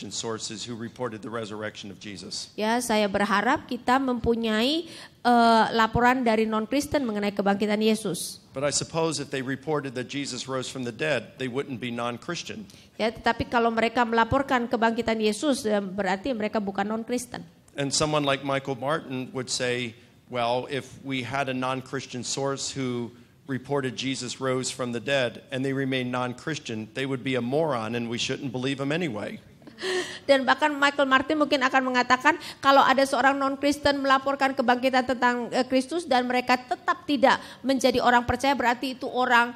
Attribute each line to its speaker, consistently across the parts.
Speaker 1: non-Christian sources who reported the resurrection of Jesus.
Speaker 2: Ya, saya berharap kita mempunyai laporan dari non-Kristen mengenai kebangkitan Yesus.
Speaker 1: But I suppose if they reported that Jesus rose from the dead, they wouldn't be non-Christian.
Speaker 2: Ya, tetapi kalau mereka melaporkan kebangkitan Yesus, berarti mereka bukan non-Kristen.
Speaker 1: And someone like Michael Martin would say, well, if we had a non-Christian source who reported Jesus rose from the dead and they remain non-Christian, they would be a moron and we shouldn't believe him anyway.
Speaker 2: Dan bahkan Michael Martin mungkin akan mengatakan kalau ada seorang non-Kristen melaporkan kebangkitan tentang Kristus dan mereka tetap tidak menjadi orang percaya, berarti itu orang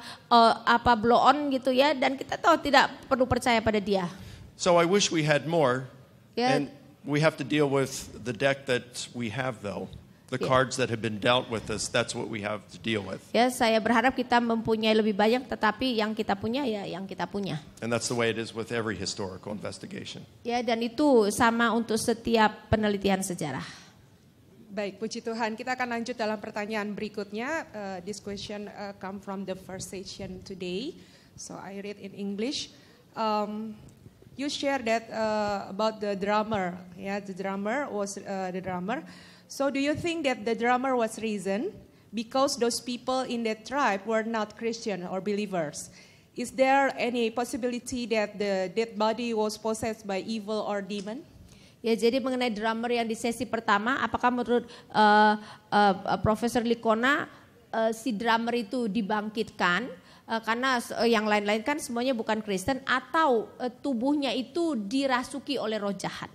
Speaker 2: blow on gitu ya, dan kita tahu tidak perlu percaya pada dia.
Speaker 1: So I wish we had more,
Speaker 2: Yeah.
Speaker 1: and we have to deal with the deck that we have though. The cards that have been dealt with us, that's what we have to deal with.
Speaker 2: Ya, saya berharap kita mempunyai lebih banyak, tetapi yang kita punya ya yang kita punya.
Speaker 1: And that's the way it is with every historical investigation.
Speaker 2: Ya, dan itu sama untuk setiap penelitian sejarah.
Speaker 3: Baik, puji Tuhan. Kita akan lanjut dalam pertanyaan berikutnya. This question come from the first session today. So I read in English. You share that about the drummer. Yeah, the drummer was the drummer. So do you think that the drummer was reason because those people in that tribe were not Christian or believers? Is there any possibility that the dead body was possessed by evil or demon?
Speaker 2: Ya, jadi mengenai drummer yang di sesi pertama, apakah menurut Profesor Licona si drummer itu dibangkitkan karena yang lain-lain kan semuanya bukan Kristen, atau tubuhnya itu dirasuki oleh roh jahat?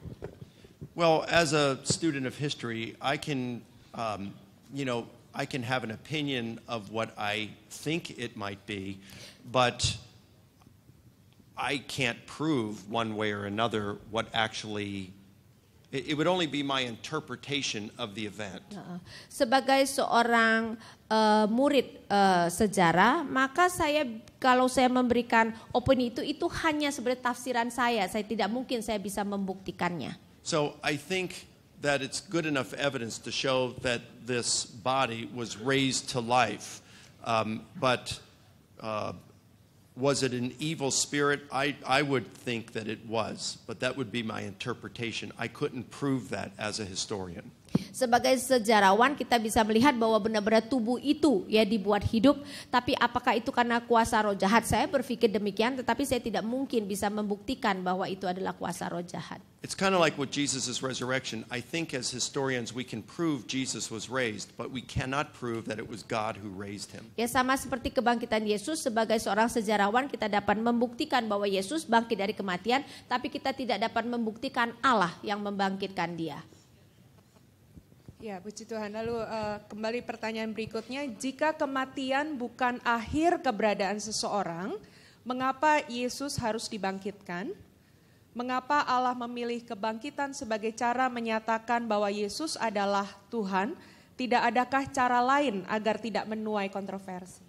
Speaker 1: Well, as a student of history, I can, I can have an opinion of what I think it might be, but I can't prove one way or another what actually. It would only be my interpretation of the event.
Speaker 2: Sebagai seorang murid sejarah, maka kalau saya memberikan opini itu hanya sebagai tafsiran saya tidak mungkin saya bisa membuktikannya.
Speaker 1: So I think that it's good enough evidence to show that this body was raised to life, but was it an evil spirit? I would think that it was, but that would be my interpretation. I couldn't prove that as a historian.
Speaker 2: Sebagai sejarawan kita bisa melihat bahwa benar-benar tubuh itu ya dibuat hidup, tapi apakah itu karena kuasa roh jahat? Saya berpikir demikian, tetapi saya tidak mungkin bisa membuktikan bahwa itu adalah kuasa roh jahat.
Speaker 1: It's kind of like with Jesus' resurrection. I think as historians we can prove Jesus was raised, but we cannot prove that it was God who raised him.
Speaker 2: Ya, sama seperti kebangkitan Yesus, sebagai seorang sejarawan kita dapat membuktikan bahwa Yesus bangkit dari kematian, tapi kita tidak dapat membuktikan Allah yang membangkitkan dia.
Speaker 3: Ya, puji Tuhan. Lalu kembali pertanyaan berikutnya, jika kematian bukan akhir keberadaan seseorang, mengapa Yesus harus dibangkitkan? Mengapa Allah memilih kebangkitan sebagai cara menyatakan bahwa Yesus adalah Tuhan? Tidak adakah cara lain agar tidak menuai kontroversi?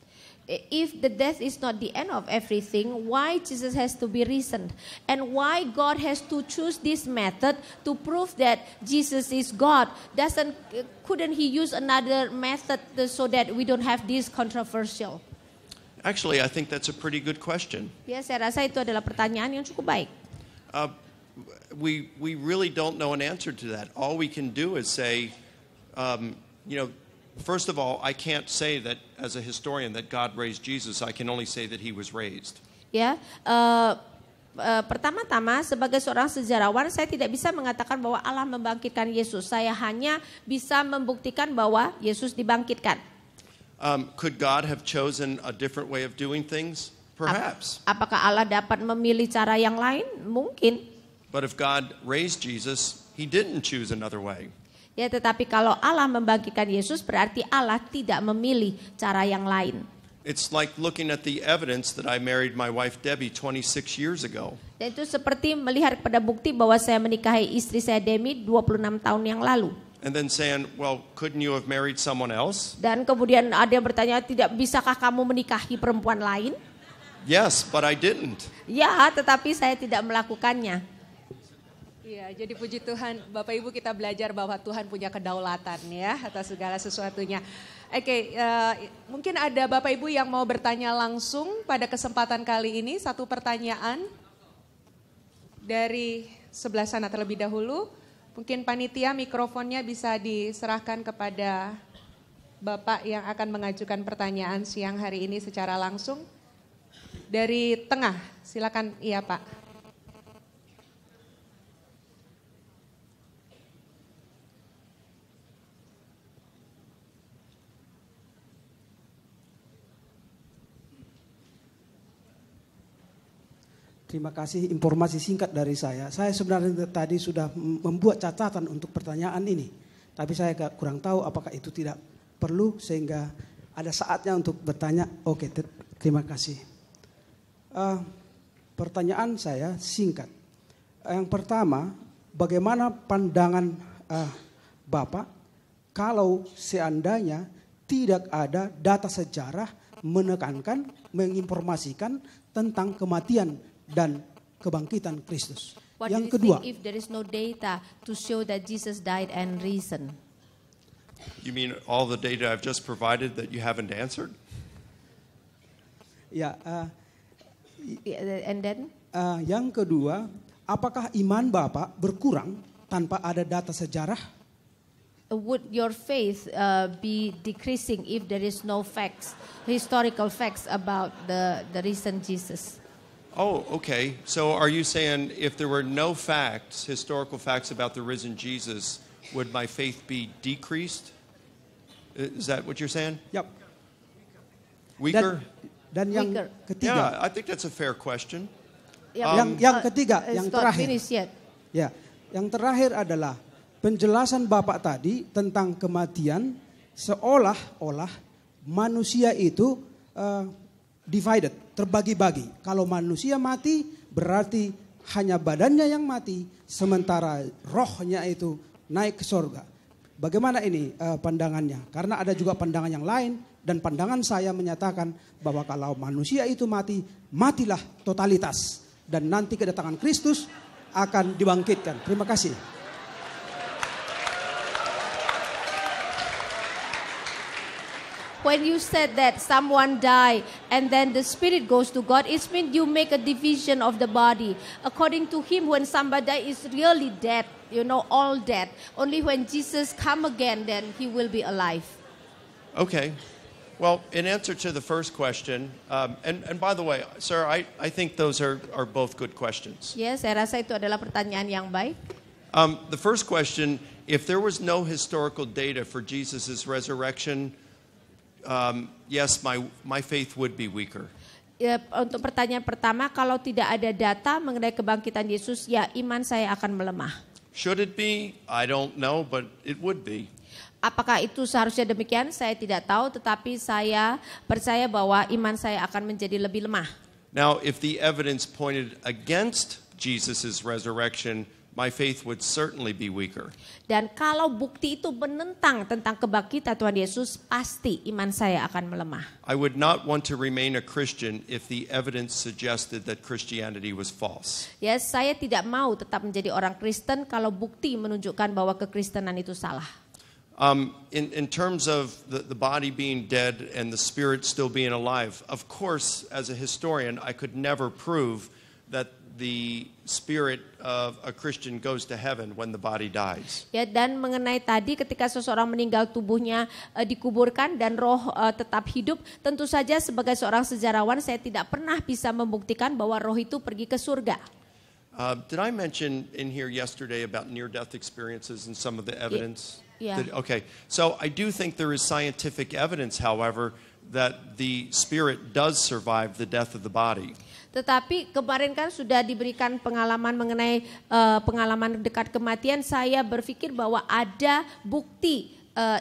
Speaker 2: If the death is not the end of everything, why Jesus has to be risen? And why God has to choose this method to prove that Jesus is God? Couldn't he use another method so that we don't have this controversial?
Speaker 1: Actually, I think that's a pretty good question.
Speaker 2: Ya, saya rasa itu adalah pertanyaan yang cukup baik.
Speaker 1: We really don't know an answer to that. All we can do is say, first of all, I can't say that as a historian that God raised Jesus. I can only say that he was raised.
Speaker 2: Ya, pertama-tama sebagai seorang sejarawan saya tidak bisa mengatakan bahwa Allah membangkitkan Yesus. Saya hanya bisa membuktikan bahwa Yesus dibangkitkan.
Speaker 1: Could God have chosen a different way of doing things? Perhaps.
Speaker 2: Apakah Allah dapat memilih cara yang lain? Mungkin.
Speaker 1: But if God raised Jesus, he didn't choose another way.
Speaker 2: Ya, tetapi kalau Allah membangkitkan Yesus berarti Allah tidak memilih cara yang lain.
Speaker 1: It's like looking at the evidence that I married my wife Debbie 26 years ago.
Speaker 2: Dan itu seperti melihat pada bukti bahwa saya menikahi istri saya Demi 26 tahun yang lalu.
Speaker 1: And then saying, well, couldn't you have married someone else?
Speaker 2: Dan kemudian ada yang bertanya, tidak bisakah kamu menikahi perempuan lain?
Speaker 1: Yes, but I didn't.
Speaker 2: Ya, tetapi saya tidak melakukannya.
Speaker 3: Iya, jadi puji Tuhan, Bapak Ibu kita belajar bahwa Tuhan punya kedaulatan ya atas segala sesuatunya. Oke, mungkin ada Bapak Ibu yang mau bertanya langsung pada kesempatan kali ini. Satu pertanyaan dari sebelah sana terlebih dahulu. Mungkin panitia mikrofonnya bisa diserahkan kepada Bapak yang akan mengajukan pertanyaan siang hari ini secara langsung. Dari tengah, silakan. Iya Pak.
Speaker 4: Terima kasih informasi singkat dari saya. Saya sebenarnya tadi sudah membuat catatan untuk pertanyaan ini. Tapi saya kurang tahu apakah itu tidak perlu sehingga ada saatnya untuk bertanya. Oke, terima kasih. Pertanyaan saya singkat. Yang pertama, bagaimana pandangan Bapak kalau seandainya tidak ada data sejarah menekankan, menginformasikan tentang kematian dan kebangkitan Kristus.
Speaker 2: What
Speaker 4: Yang
Speaker 2: do you
Speaker 4: kedua,
Speaker 2: think if there is no data to show that Jesus died and risen?
Speaker 1: You mean all the data I've just provided that you haven't answered?
Speaker 4: ya,
Speaker 2: And then?
Speaker 4: yang kedua, apakah iman Bapak berkurang tanpa ada data sejarah?
Speaker 2: Would your faith be decreasing if there is no facts, historical facts about the risen Jesus?
Speaker 1: Oh, okay. So are you saying if there were no facts, historical facts about the risen Jesus, would my faith be decreased? Is that what you're saying?
Speaker 4: Yap.
Speaker 1: Weaker?
Speaker 4: Dan yang
Speaker 2: Weaker.
Speaker 4: ketiga,
Speaker 1: Yeah, I think that's a fair question.
Speaker 4: yang ketiga, yang
Speaker 2: it's not
Speaker 4: terakhir.
Speaker 2: finished yet.
Speaker 4: Ya, yang terakhir adalah penjelasan Bapak tadi tentang kematian seolah-olah manusia itu divided, terbagi-bagi. Kalau manusia mati berarti hanya badannya yang mati, sementara rohnya itu naik ke surga. Bagaimana ini pandangannya? Karena ada juga pandangan yang lain dan pandangan saya menyatakan bahwa kalau manusia itu mati, matilah totalitas. Dan nanti kedatangan Kristus akan dibangkitkan. Terima kasih.
Speaker 2: When you said that someone died and then the spirit goes to God, it means you make a division of the body. According to him, when somebody is really dead, all dead, only when Jesus come again, then he will be alive.
Speaker 1: Okay. Well, in answer to the first question, and by the way, sir, I think those are both good questions.
Speaker 2: Ya, saya rasa itu adalah pertanyaan yang baik.
Speaker 1: The first question, if there was no historical data for Jesus' resurrection, yes, my faith would be weaker.
Speaker 2: Ya, untuk pertanyaan pertama, kalau tidak ada data mengenai kebangkitan Yesus, ya iman saya akan melemah.
Speaker 1: Should it be? I don't know, but it would be.
Speaker 2: Apakah itu seharusnya demikian? Saya tidak tahu, tetapi saya percaya bahwa iman saya akan menjadi lebih lemah.
Speaker 1: Now, if the evidence pointed against Jesus' resurrection, my faith would certainly be weaker.
Speaker 2: Dan kalau bukti itu menentang tentang kebangkitan Tuhan Yesus, pasti iman saya akan melemah.
Speaker 1: I would not want to remain a Christian if the evidence suggested that Christianity was false.
Speaker 2: Ya, saya tidak mau tetap menjadi orang Kristen kalau bukti menunjukkan bahwa kekristenan itu salah.
Speaker 1: In terms of the body being dead and the spirit still being alive, of course, as a historian, I could never prove that the spirit of a Christian goes to heaven when the body dies.
Speaker 2: Ya, dan mengenai tadi ketika seseorang meninggal tubuhnya dikuburkan dan roh tetap hidup, tentu saja sebagai seorang sejarawan saya tidak pernah bisa membuktikan bahwa roh itu pergi ke surga.
Speaker 1: Did I mention in here yesterday about near-death experiences and some of the evidence?
Speaker 2: Yeah.
Speaker 1: Okay, so I do think there is scientific evidence, however, that the spirit does survive the death of the body.
Speaker 2: Tetapi kemarin kan sudah diberikan pengalaman mengenai pengalaman dekat kematian. Saya berpikir bahwa ada bukti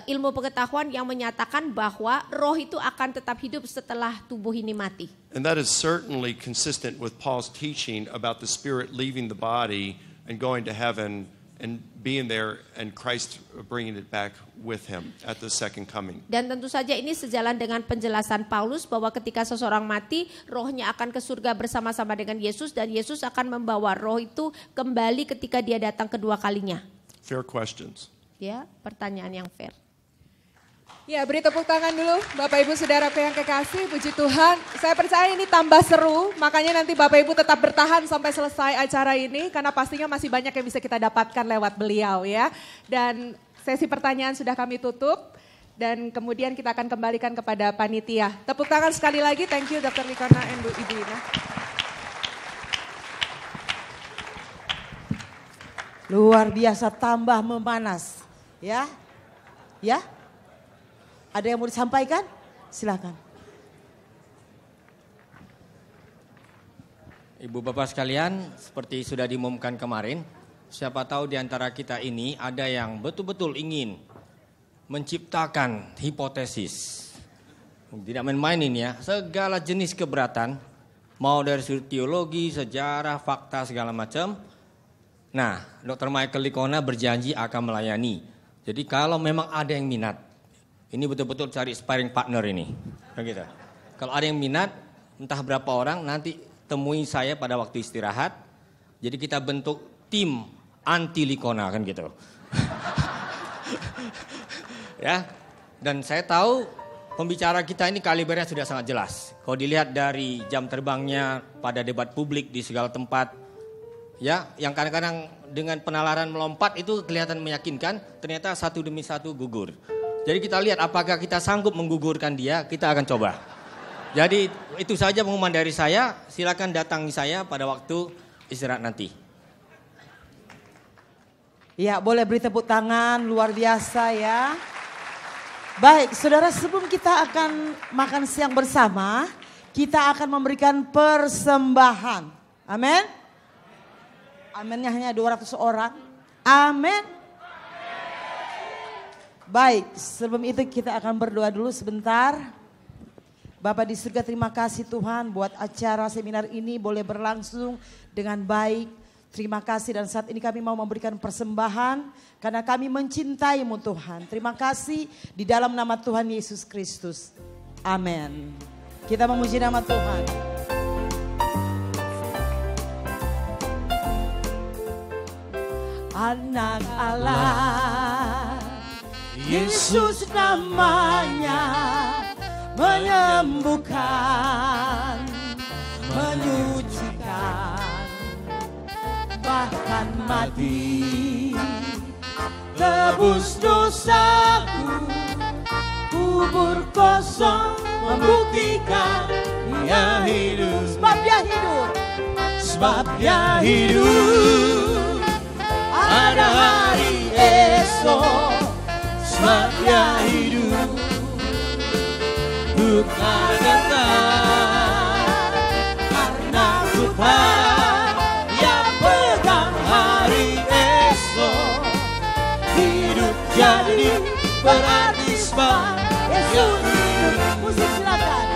Speaker 2: ilmu pengetahuan yang menyatakan bahwa roh itu akan tetap hidup setelah tubuh ini mati.
Speaker 1: And that is certainly consistent with Paul's teaching about the spirit leaving the body and going to heaven and being there and Christ bringing it back with him at the second coming.
Speaker 2: Dan tentu saja ini sejalan dengan penjelasan Paulus bahwa ketika seseorang mati, rohnya akan ke surga bersama-sama dengan Yesus dan Yesus akan membawa roh itu kembali ketika dia datang kedua kalinya.
Speaker 1: Fair questions.
Speaker 2: Ya, pertanyaan yang fair.
Speaker 3: Ya, beri tepuk tangan dulu Bapak Ibu Saudaraku yang kekasih, puji Tuhan. Saya percaya ini tambah seru, makanya nanti Bapak Ibu tetap bertahan sampai selesai acara ini. Karena pastinya masih banyak yang bisa kita dapatkan lewat beliau ya. Dan sesi pertanyaan sudah kami tutup. Dan kemudian kita akan kembalikan kepada panitia. Tepuk tangan sekali lagi, thank you Dr. Likona dan Ibu Ina.
Speaker 5: Luar biasa, tambah memanas. Ya, ya. Ada yang mau disampaikan? Silakan.
Speaker 6: Ibu bapak sekalian, seperti sudah diumumkan kemarin, siapa tahu di antara kita ini ada yang betul-betul ingin menciptakan hipotesis. Tidak main-main ini ya, segala jenis keberatan, mau dari sudut teologi, sejarah, fakta, segala macam. Nah, Dr. Michael Likona berjanji akan melayani. Jadi kalau memang ada yang minat, ini betul-betul cari sparring partner ini. Begitu. Kalau ada yang minat, entah berapa orang, nanti temui saya pada waktu istirahat. Jadi kita bentuk tim anti Likona kan gitu. Ya. Dan saya tahu pembicara kita ini kalibernya sudah sangat jelas. Kalau dilihat dari jam terbangnya pada debat publik di segala tempat, ya, yang kadang-kadang dengan penalaran melompat itu kelihatan meyakinkan, ternyata satu demi satu gugur. Jadi kita lihat apakah kita sanggup menggugurkan dia, kita akan coba. Jadi itu saja pengumuman dari saya, silakan datangi saya pada waktu istirahat nanti.
Speaker 5: Ya, boleh beri tepuk tangan, luar biasa ya. Baik, saudara, sebelum kita akan makan siang bersama, kita akan memberikan persembahan. Amin. Aminnya hanya 200 orang. Amin. Baik, sebelum itu kita akan berdoa dulu sebentar. Bapak di surga, terima kasih Tuhan buat acara seminar ini boleh berlangsung dengan baik. Terima kasih, dan saat ini kami mau memberikan persembahan karena kami mencintai-Mu Tuhan. Terima kasih di dalam nama Tuhan Yesus Kristus. Amin. Kita memuji nama Tuhan. Anak Allah, Yesus namanya, menyembuhkan, menyucikan, bahkan mati, tebus dosaku, kubur kosong membuktikan Dia hidup. Sebab Dia hidup, sebab Dia hidup, ada hari esok. Sebab Dia hidup, bukan datang, karena Tuhan yang pegang hari esok. Hidup jadi berarti sebab Yesus hidup. Musik silakan.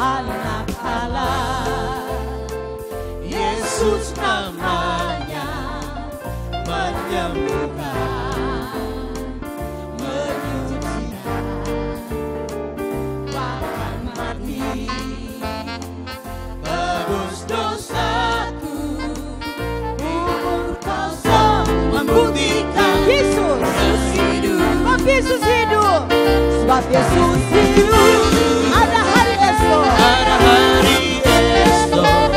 Speaker 5: Anak Allah, Yesus namanya, menyembuhkan, menyucikan, bahkan mati, tebus dosaku, kubur kosong membuktikan Yesus hidup. Sebab Yesus hidup, sebab Yesus hidup. Ada hari esok, ada hari esok,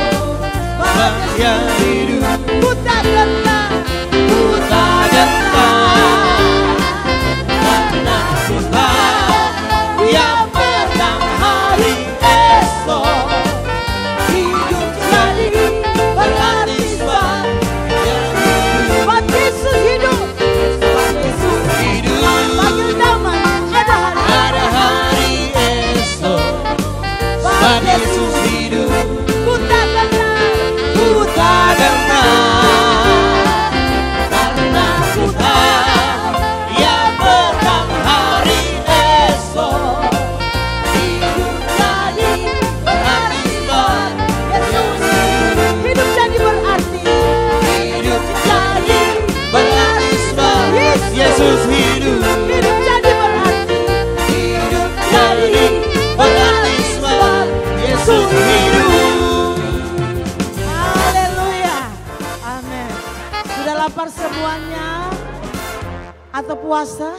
Speaker 5: sebab Dia hidup. Ku tak gentar, ku tak gentar, karena Tuhan yang pegang hari esok. Hidup jadi berarti sebab Dia hidup. Sebab Yesus hidup, sebab Yesus hidup. Panggil nama, ada hari esok. Sebab Yesus hidup, ku tak gentar, ku tak gentar,
Speaker 6: hidup.
Speaker 5: Hidup jadi berarti.
Speaker 6: Hidup jadi berarti sebab Yesus hidup.
Speaker 5: Haleluya. Amin. Sudah lapar semuanya? Atau puasa?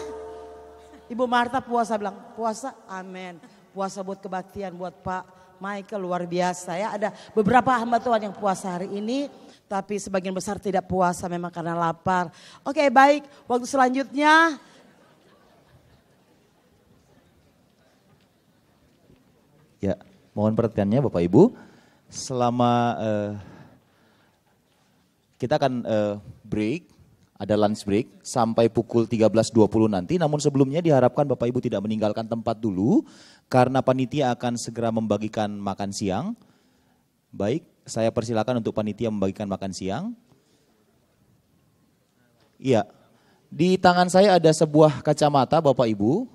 Speaker 5: Ibu Marta puasa, bilang puasa, amin. Puasa buat kebaktian, buat Pak Michael luar biasa ya. Ada beberapa hamba Tuhan yang puasa hari ini, tapi sebagian besar tidak puasa memang karena lapar. Oke baik, waktu selanjutnya.
Speaker 7: Ya, mohon perhatiannya Bapak Ibu. Selama kita akan break. Ada lunch break sampai pukul 13.20 nanti. Namun sebelumnya diharapkan Bapak Ibu tidak meninggalkan tempat dulu. Karena panitia akan segera membagikan makan siang. Baik, saya persilakan untuk panitia membagikan makan siang. Iya, di tangan saya ada sebuah kacamata Bapak Ibu.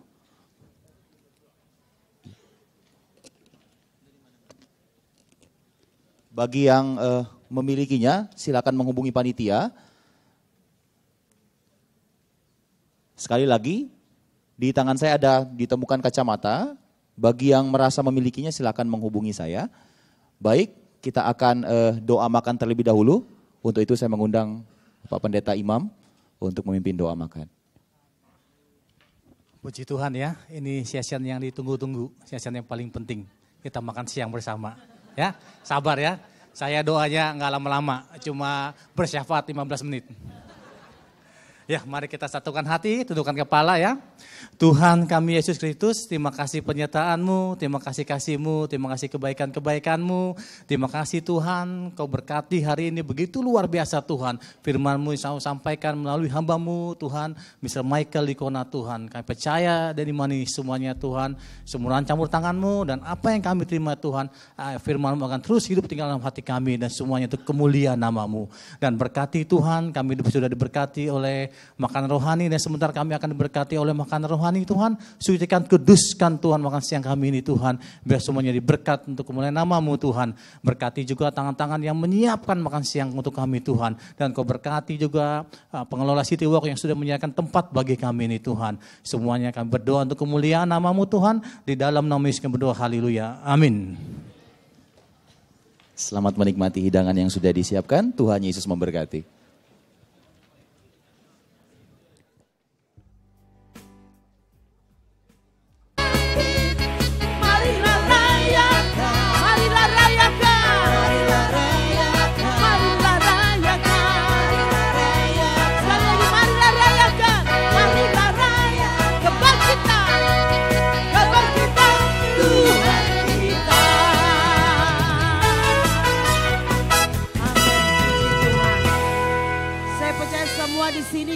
Speaker 7: Bagi yang memilikinya silakan menghubungi panitia. Sekali lagi, di tangan saya ada ditemukan kacamata. Bagi yang merasa memilikinya silakan menghubungi saya. Baik, kita akan doa makan terlebih dahulu. Untuk itu saya mengundang Pak Pendeta Imam untuk memimpin doa makan.
Speaker 8: Puji Tuhan ya, ini session yang ditunggu-tunggu, session yang paling penting. Kita makan siang bersama. Ya, sabar ya. Saya doanya nggak lama-lama, cuma bersyafaat 15 menit. Ya, mari kita satukan hati, tundukkan kepala ya. Tuhan kami Yesus Kristus, terima kasih penyertaan-Mu, terima kasih kasih-Mu, terima kasih kebaikan-kebaikan-Mu. Terima kasih Tuhan, Kau berkati hari ini begitu luar biasa Tuhan. Firman-Mu yang Kau sampaikan melalui hamba-Mu Tuhan, Mr. Michael Likona Tuhan. Kami percaya dan imani semuanya Tuhan, semua campur tangan-Mu dan apa yang kami terima Tuhan, firman-Mu akan terus hidup tinggal dalam hati kami dan semuanya itu kemuliaan nama-Mu. Dan berkati Tuhan, kami sudah diberkati oleh makanan rohani dan sebentar kami akan diberkati oleh makanan rohani Tuhan. Sucikan, kuduskan Tuhan makan siang kami ini Tuhan. Biar semuanya diberkat untuk kemuliaan nama-Mu Tuhan. Berkati juga tangan-tangan yang menyiapkan makan siang untuk kami Tuhan. Dan Kau berkati juga pengelola City Walk yang sudah menyediakan tempat bagi kami ini Tuhan. Semuanya kami berdoa untuk kemuliaan nama-Mu Tuhan. Di dalam nama Yesus kami berdoa, haleluya, amin.
Speaker 7: Selamat menikmati hidangan yang sudah disiapkan. Tuhan Yesus memberkati.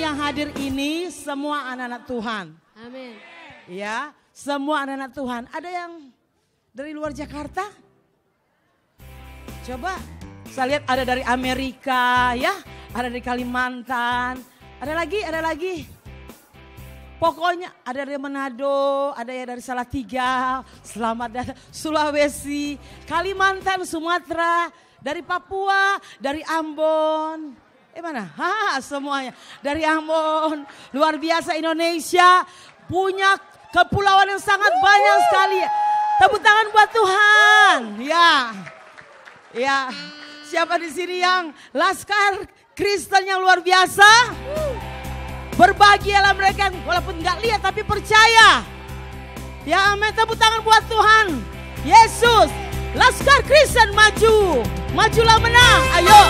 Speaker 5: Yang hadir ini semua anak-anak Tuhan.
Speaker 2: Amin.
Speaker 5: Ya, semua anak-anak Tuhan. Ada yang dari luar Jakarta? Coba, saya lihat ada dari Amerika ya, ada dari Kalimantan. Ada lagi. Pokoknya ada dari Manado, ada ya dari Salatiga, selamat datang Sulawesi, Kalimantan, Sumatera, dari Papua, dari Ambon. Mana? Semuanya. Dari Ambon, luar biasa Indonesia punya kepulauan yang sangat banyak sekali. Tepuk tangan buat Tuhan. Ya. Siapa di sini yang Laskar Kristen yang luar biasa? Berbahagialah mereka walaupun nggak lihat tapi percaya. Ya amin, tepuk tangan buat Tuhan. Yesus, Laskar Kristen maju. Majulah menang, ayo.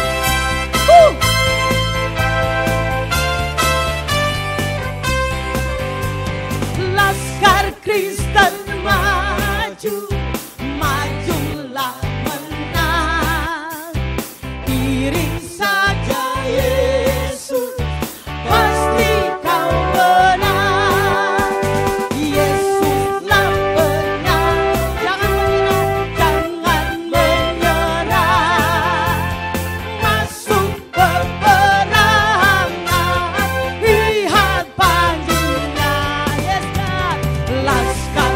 Speaker 5: Laskar Kristen maju, majulah menang. Iring saja Yesus, pasti kau menang. Yesuslah menang, jangan menyerah. Masuk peperangan, lihat panjinya. Yes, God. Laskar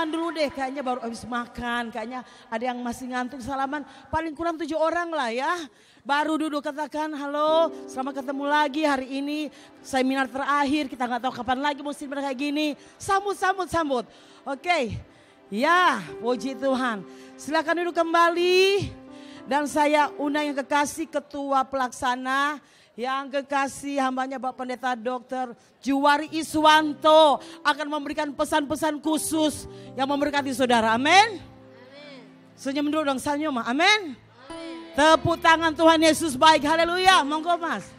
Speaker 5: salaman dulu deh, kayaknya baru habis makan, kayaknya ada yang masih ngantuk. Salaman paling kurang 7 orang lah ya. Baru duduk katakan halo, selamat ketemu lagi hari ini. Seminar terakhir, kita nggak tahu kapan lagi mau seminar kayak gini. Sambut. Oke, ya puji Tuhan. Silakan duduk kembali. Dan saya undang yang kekasih ketua pelaksana, yang kekasih hambanya Bapak Pendeta Dr. Juwari Iswanto akan memberikan pesan-pesan khusus yang memberkati saudara. Amin. Senyum dulu dong, senyum. Amin. Tepuk tangan, Tuhan Yesus baik. Haleluya. Monggo Mas.